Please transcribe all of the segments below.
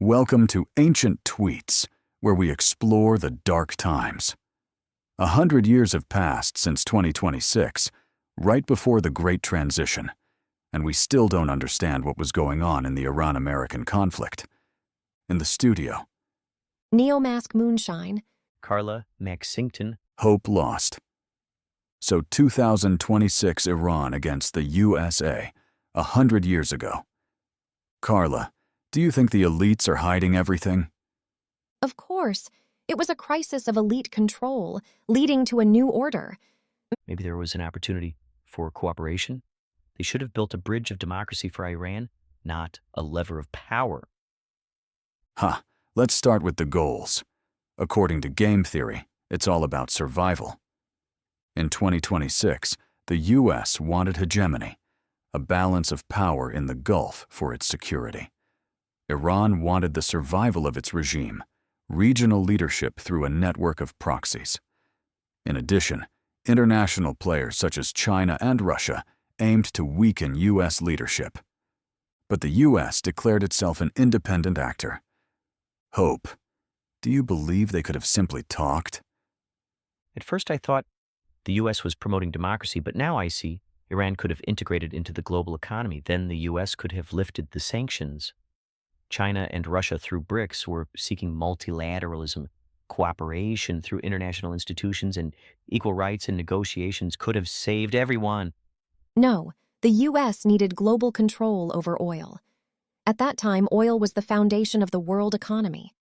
Welcome to Ancient Tweets, where we explore the dark times. 100 years have passed since 2026, right before the Great Transition, and we still don't understand what was going on in the Iran-American conflict. In the studio, Neomask Moonshine. Carla Maxington. hope lost. So 2026 Iran against the USA, 100 years ago. Carla, do you think the elites are hiding everything? Of course, it was a crisis of elite control, leading to a new order. Maybe there was an opportunity for cooperation. They should have built a bridge of democracy for Iran, not a lever of power. Let's start with the goals. According to game theory, it's all about survival. In 2026, the US wanted hegemony, a balance of power in the Gulf for its security. Iran wanted the survival of its regime, regional leadership through a network of proxies. In addition, international players such as China and Russia aimed to weaken US leadership. But the US declared itself an independent actor. Hope, do you believe they could have simply talked? At first I thought the U.S. was promoting democracy, but now I see Iran could have integrated into the global economy. Then the U.S. could have lifted the sanctions. China and Russia through BRICS were seeking multilateralism, cooperation through international institutions, and equal rights and negotiations could have saved everyone. No, the U.S. needed global control over oil. At that time, oil was the foundation of the world economy.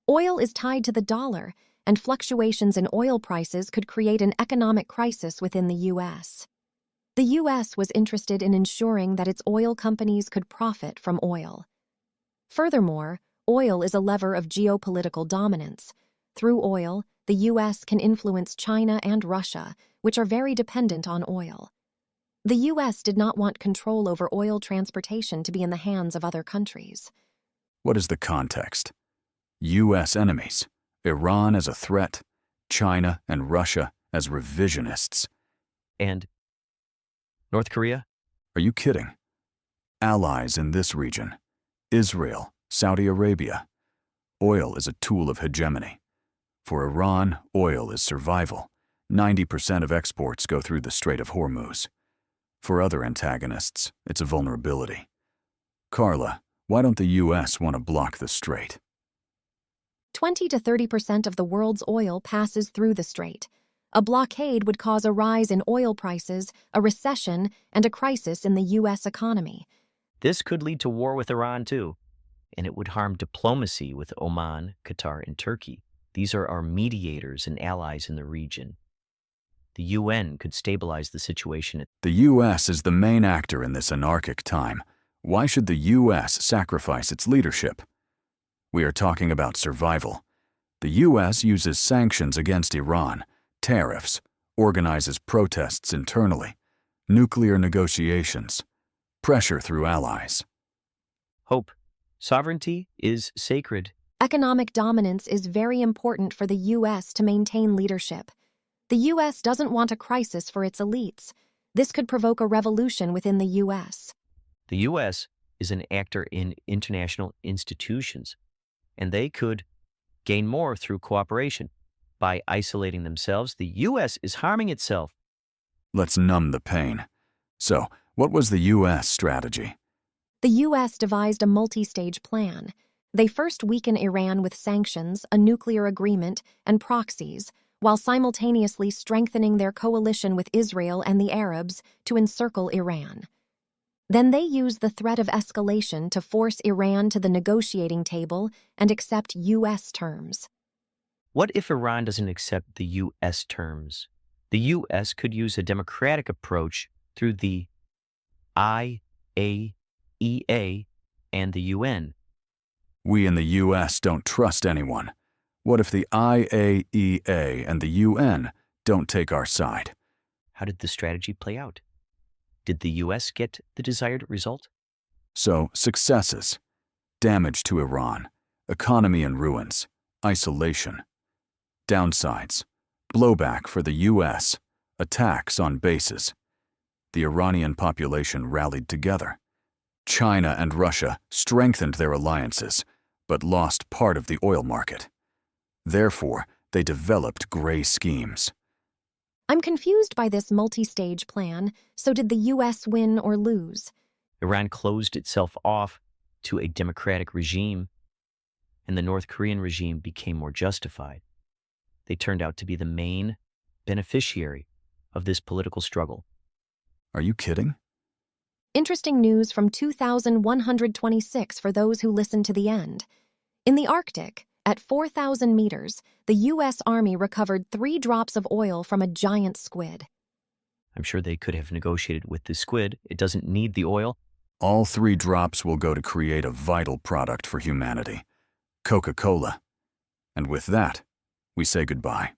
Oil is tied to the dollar, and fluctuations in oil prices could create an economic crisis within the U.S. The U.S. was interested in ensuring that its oil companies could profit from oil. Furthermore, oil is a lever of geopolitical dominance. Through oil, the U.S. can influence China and Russia, which are very dependent on oil. The U.S. did not want control over oil transportation to be in the hands of other countries. What is the context? U.S. enemies, Iran as a threat, China and Russia as revisionists. And North Korea? Are you kidding? Allies in this region, Israel, Saudi Arabia. Oil is a tool of hegemony. For Iran, oil is survival. 90% of exports go through the Strait of Hormuz. For other antagonists, it's a vulnerability. Carla, why don't the U.S. want to block the strait? 20 to 30% of the world's oil passes through the strait. A blockade would cause a rise in oil prices, a recession, and a crisis in the U.S. economy. This could lead to war with Iran too, and it would harm diplomacy with Oman, Qatar, and Turkey. These are our mediators and allies in the region. The UN could stabilize the situation. The U.S. is the main actor in this anarchic time. Why should the U.S. sacrifice its leadership? We are talking about survival. The U.S. uses sanctions against Iran, tariffs, organizes protests internally, nuclear negotiations, pressure through allies. Hope, sovereignty is sacred. Economic dominance is very important for the U.S. to maintain leadership. The U.S. doesn't want a crisis for its elites. This could provoke a revolution within the U.S. The U.S. is an actor in international institutions, and they could gain more through cooperation. By isolating themselves, the U.S. is harming itself. Let's numb the pain. So, what was the U.S. strategy? The U.S. devised a multi-stage plan. They first weaken Iran with sanctions, a nuclear agreement, and proxies, while simultaneously strengthening their coalition with Israel and the Arabs to encircle Iran. Then they use the threat of escalation to force Iran to the negotiating table and accept U.S. terms. What if Iran doesn't accept the U.S. terms? The U.S. could use a democratic approach through the IAEA and the UN. We in the U.S. don't trust anyone. What if the IAEA and the UN don't take our side? How did the strategy play out? Did the U.S. get the desired result? So, successes. Damage to Iran. Economy in ruins. Isolation. Downsides. Blowback for the U.S. Attacks on bases. The Iranian population rallied together. China and Russia strengthened their alliances, but lost part of the oil market. Therefore, they developed gray schemes. I'm confused by this multi-stage plan, so did the U.S. win or lose? Iran closed itself off to a democratic regime, and the North Korean regime became more justified. They turned out to be the main beneficiary of this political struggle. Are you kidding? Interesting news from 2126 for those who listen to the end. In the Arctic, at 4,000 meters, the U.S. Army recovered 3 drops of oil from a giant squid. I'm sure they could have negotiated with the squid. It doesn't need the oil. All 3 drops will go to create a vital product for humanity, Coca-Cola. And with that, we say goodbye.